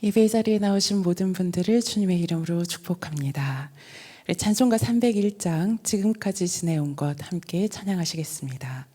예배 자리에 나오신 모든 분들을 주님의 이름으로 축복합니다. 찬송가 301장 지금까지 지내온 것 함께 찬양하시겠습니다.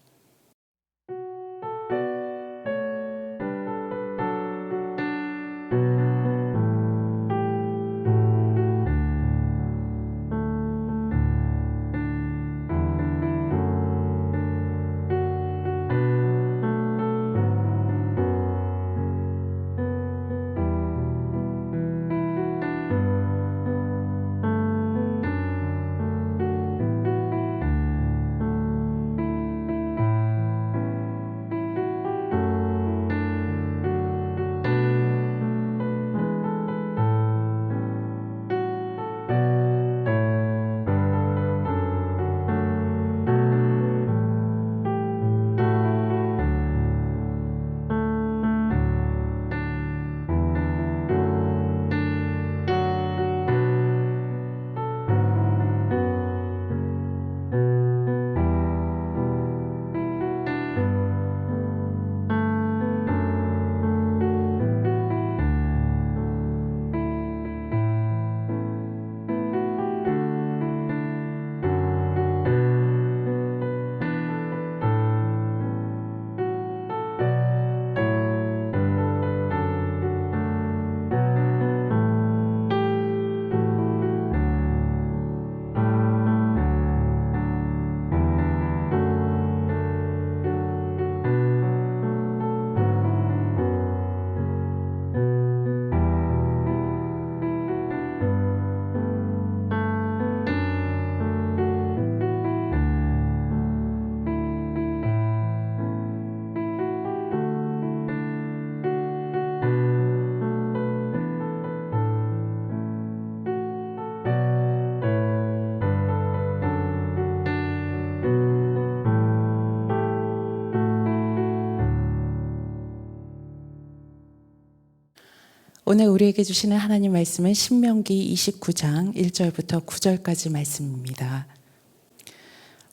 오늘 우리에게 주시는 하나님 말씀은 신명기 29장 1절부터 9절까지 말씀입니다.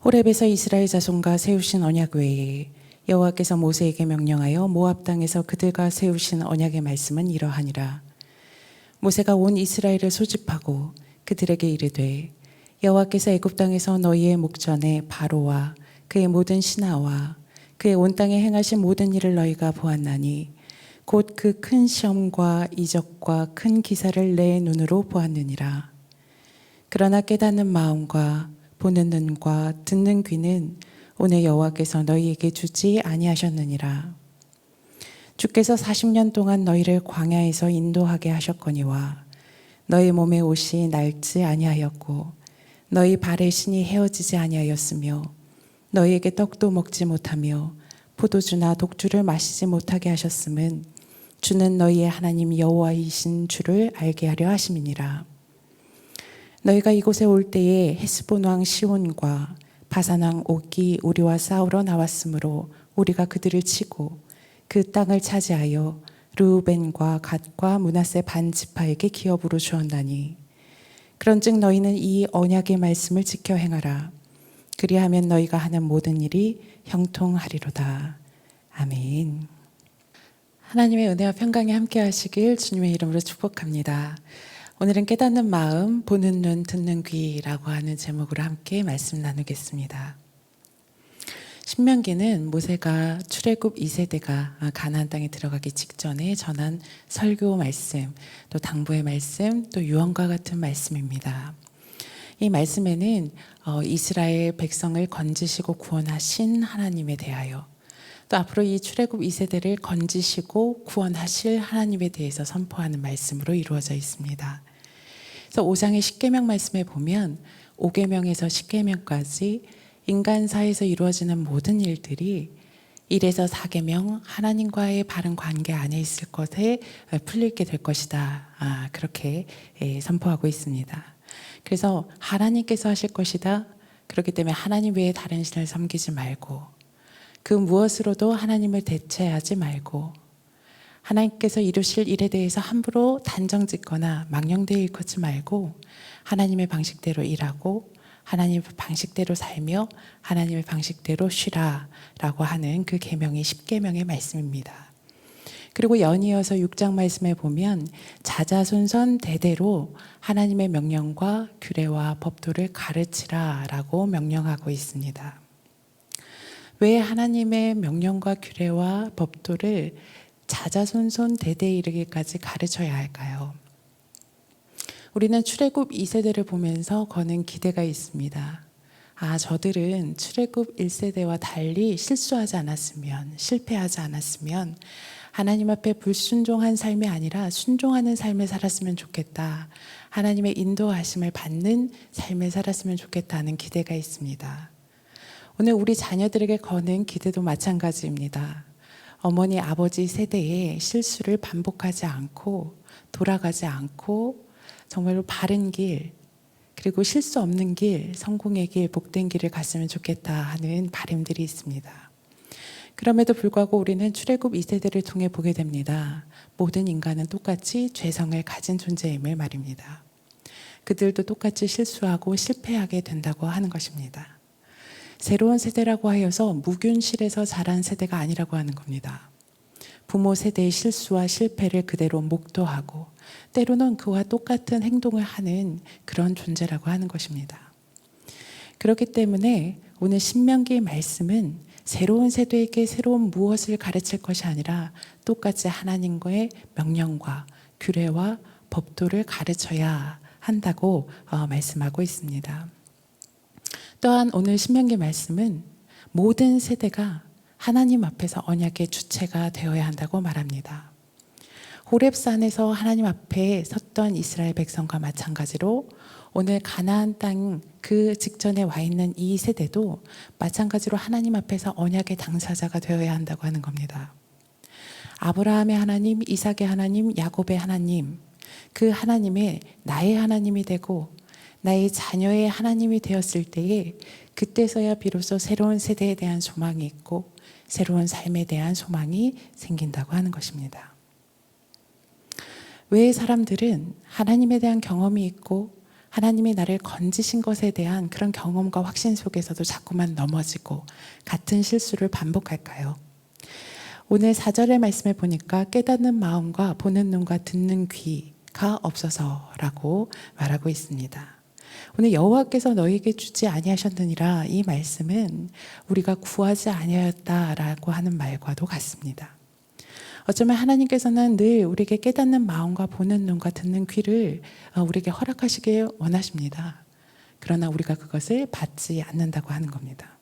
호렙에서 이스라엘 자손과 세우신 언약 외에 여호와께서 모세에게 명령하여 모압 땅에서 그들과 세우신 언약의 말씀은 이러하니라. 모세가 온 이스라엘을 소집하고 그들에게 이르되 여호와께서 애굽 땅에서 너희의 목전에 바로와 그의 모든 신하와 그의 온 땅에 행하신 모든 일을 너희가 보았나니 곧 그 큰 시험과 이적과 큰 기사를 내 눈으로 보았느니라. 그러나 깨닫는 마음과 보는 눈과 듣는 귀는 오늘 여호와께서 너희에게 주지 아니하셨느니라. 주께서 40년 동안 너희를 광야에서 인도하게 하셨거니와 너희 몸의 옷이 낡지 아니하였고 너희 발의 신이 헤어지지 아니하였으며 너희에게 떡도 먹지 못하며 포도주나 독주를 마시지 못하게 하셨음은 주는 너희의 하나님 여호와이신 주를 알게 하려 하심이니라. 너희가 이곳에 올 때에 헤스본 왕 시온과 바산 왕 옥이 우리와 싸우러 나왔으므로 우리가 그들을 치고 그 땅을 차지하여 르우벤과 갓과 므낫세 반 지파에게 기업으로 주었나니 그런즉 너희는 이 언약의 말씀을 지켜 행하라. 그리하면 너희가 하는 모든 일이 형통하리로다. 아멘. 하나님의 은혜와 평강이 함께 하시길 주님의 이름으로 축복합니다. 오늘은 깨닫는 마음, 보는 눈, 듣는 귀라고 하는 제목으로 함께 말씀 나누겠습니다. 신명기는 모세가 출애굽 2세대가 가나안 땅에 들어가기 직전에 전한 설교 말씀, 또 당부의 말씀, 또 유언과 같은 말씀입니다. 이 말씀에는 이스라엘 백성을 건지시고 구원하신 하나님에 대하여 또 앞으로 이 출애굽 2세대를 건지시고 구원하실 하나님에 대해서 선포하는 말씀으로 이루어져 있습니다. 그래서 5장의 십계명 말씀에 보면 5계명에서 10계명까지 인간사에서 이루어지는 모든 일들이 1에서 4계명 하나님과의 바른 관계 안에 있을 것에 풀리게 될 것이다. 그렇게 선포하고 있습니다. 그래서 하나님께서 하실 것이다. 그렇기 때문에 하나님 외에 다른 신을 섬기지 말고 그 무엇으로도 하나님을 대체하지 말고 하나님께서 이루실 일에 대해서 함부로 단정짓거나 망령되이 일컫지 말고 하나님의 방식대로 일하고 하나님의 방식대로 살며 하나님의 방식대로 쉬라 라고 하는 그 계명이 10계명의 말씀입니다. 그리고 연이어서 6장 말씀에 보면 자자손손 대대로 하나님의 명령과 규례와 법도를 가르치라 라고 명령하고 있습니다. 왜 하나님의 명령과 규례와 법도를 자자손손 대대에 이르기까지 가르쳐야 할까요? 우리는 출애굽 2세대를 보면서 거는 기대가 있습니다. 저들은 출애굽 1세대와 달리 실수하지 않았으면, 실패하지 않았으면 하나님 앞에 불순종한 삶이 아니라 순종하는 삶을 살았으면 좋겠다. 하나님의 인도하심을 받는 삶을 살았으면 좋겠다는 기대가 있습니다. 오늘 우리 자녀들에게 거는 기대도 마찬가지입니다. 어머니, 아버지 세대의 실수를 반복하지 않고 돌아가지 않고 정말로 바른 길, 그리고 실수 없는 길, 성공의 길, 복된 길을 갔으면 좋겠다 하는 바람들이 있습니다. 그럼에도 불구하고 우리는 출애굽 2세대를 통해 보게 됩니다. 모든 인간은 똑같이 죄성을 가진 존재임을 말입니다. 그들도 똑같이 실수하고 실패하게 된다고 하는 것입니다. 새로운 세대라고 하여서 무균실에서 자란 세대가 아니라고 하는 겁니다. 부모 세대의 실수와 실패를 그대로 목도하고 때로는 그와 똑같은 행동을 하는 그런 존재라고 하는 것입니다. 그렇기 때문에 오늘 신명기 말씀은 새로운 세대에게 새로운 무엇을 가르칠 것이 아니라 똑같이 하나님과의 명령과 규례와 법도를 가르쳐야 한다고 말씀하고 있습니다. 또한 오늘 신명기 말씀은 모든 세대가 하나님 앞에서 언약의 주체가 되어야 한다고 말합니다. 호렙산에서 하나님 앞에 섰던 이스라엘 백성과 마찬가지로 오늘 가나안 땅 그 직전에 와 있는 이 세대도 마찬가지로 하나님 앞에서 언약의 당사자가 되어야 한다고 하는 겁니다. 아브라함의 하나님, 이삭의 하나님, 야곱의 하나님, 그 하나님의 나의 하나님이 되고 나의 자녀의 하나님이 되었을 때에 그때서야 비로소 새로운 세대에 대한 소망이 있고 새로운 삶에 대한 소망이 생긴다고 하는 것입니다. 왜 사람들은 하나님에 대한 경험이 있고 하나님이 나를 건지신 것에 대한 그런 경험과 확신 속에서도 자꾸만 넘어지고 같은 실수를 반복할까요? 오늘 4절의 말씀을 보니까 깨닫는 마음과 보는 눈과 듣는 귀가 없어서라고 말하고 있습니다. 오늘 여호와께서 너희에게 주지 아니하셨느니라 이 말씀은 우리가 구하지 아니하였다라고 하는 말과도 같습니다. 어쩌면 하나님께서는 늘 우리에게 깨닫는 마음과 보는 눈과 듣는 귀를 우리에게 허락하시길 원하십니다. 그러나 우리가 그것을 받지 않는다고 하는 겁니다.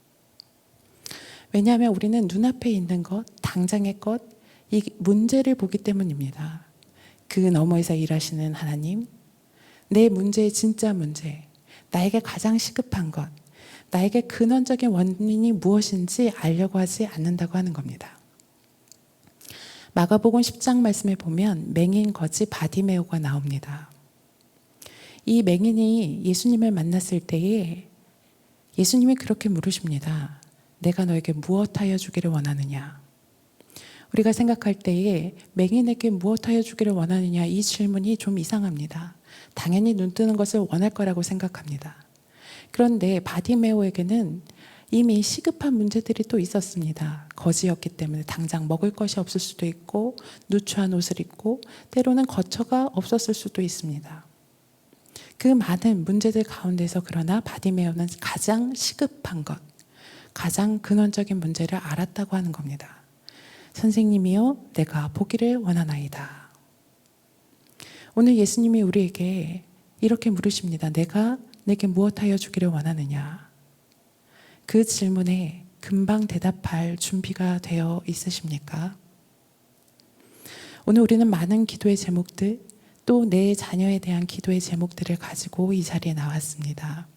왜냐하면 우리는 눈앞에 있는 것, 당장의 것, 이 문제를 보기 때문입니다. 그 너머에서 일하시는 하나님, 내 문제의 진짜 문제, 나에게 가장 시급한 것, 나에게 근원적인 원인이 무엇인지 알려고 하지 않는다고 하는 겁니다. 마가복음 10장 말씀에 보면 맹인 거지 바디메오가 나옵니다. 이 맹인이 예수님을 만났을 때에 예수님이 그렇게 물으십니다. 내가 너에게 무엇하여 주기를 원하느냐? 우리가 생각할 때에 맹인에게 무엇하여 주기를 원하느냐 이 질문이 좀 이상합니다. 당연히 눈 뜨는 것을 원할 거라고 생각합니다. 그런데 바디메오에게는 이미 시급한 문제들이 또 있었습니다. 거지였기 때문에 당장 먹을 것이 없을 수도 있고 누추한 옷을 입고 때로는 거처가 없었을 수도 있습니다. 그 많은 문제들 가운데서 그러나 바디메오는 가장 시급한 것, 가장 근원적인 문제를 알았다고 하는 겁니다. 선생님이여 내가 보기를 원하나이다. 오늘 예수님이 우리에게 이렇게 물으십니다. 내게 무엇하여 주기를 원하느냐? 그 질문에 금방 대답할 준비가 되어 있으십니까? 오늘 우리는 많은 기도의 제목들, 또 내 자녀에 대한 기도의 제목들을 가지고 이 자리에 나왔습니다.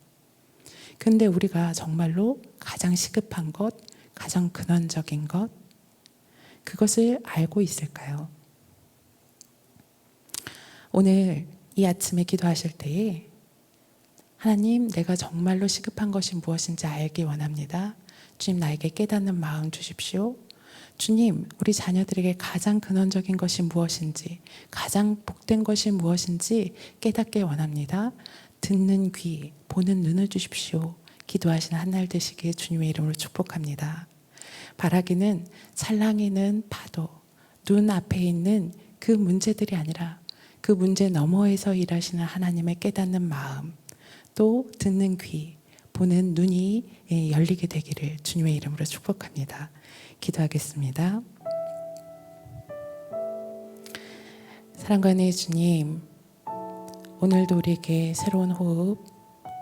근데 우리가 정말로 가장 시급한 것, 가장 근원적인 것, 그것을 알고 있을까요? 오늘 이 아침에 기도하실 때에 하나님, 내가 정말로 시급한 것이 무엇인지 알기 원합니다. 주님, 나에게 깨닫는 마음 주십시오. 주님, 우리 자녀들에게 가장 근원적인 것이 무엇인지, 가장 복된 것이 무엇인지 깨닫게 원합니다. 듣는 귀, 보는 눈을 주십시오. 기도하시는 한날 되시길 주님의 이름으로 축복합니다. 바라기는 찰랑이는 파도, 눈 앞에 있는 그 문제들이 아니라 그 문제 너머에서 일하시는 하나님을 깨닫는 마음, 또 듣는 귀, 보는 눈이 열리게 되기를 주님의 이름으로 축복합니다. 기도하겠습니다. 사랑과 은혜의 주님, 오늘도 우리에게 새로운 호흡,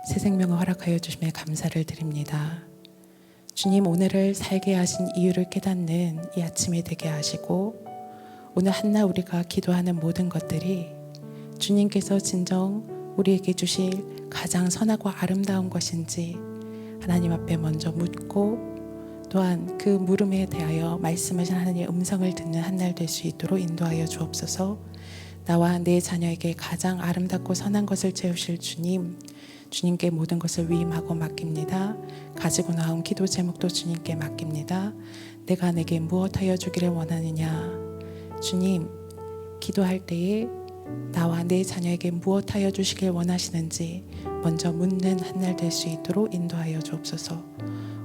새 생명을 허락하여 주심에 감사를 드립니다. 주님, 오늘을 살게 하신 이유를 깨닫는 이 아침이 되게 하시고, 오늘 한날 우리가 기도하는 모든 것들이 주님께서 진정 우리에게 주실 가장 선하고 아름다운 것인지 하나님 앞에 먼저 묻고, 또한 그 물음에 대하여 말씀하신 하나님의 음성을 듣는 한날 될 수 있도록 인도하여 주옵소서. 나와 내 자녀에게 가장 아름답고 선한 것을 채우실 주님, 주님께 모든 것을 위임하고 맡깁니다. 가지고 나온 기도 제목도 주님께 맡깁니다. 내가 내게 무엇하여 주기를 원하느냐. 주님, 기도할 때에 나와 내 자녀에게 무엇하여 주시길 원하시는지 먼저 묻는 한날 될 수 있도록 인도하여 주옵소서.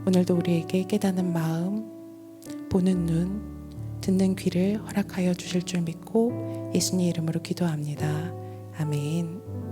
오늘도 우리에게 깨닫는 마음, 보는 눈, 듣는 귀를 허락하여 주실 줄 믿고 예수님 이름으로 기도합니다. 아멘.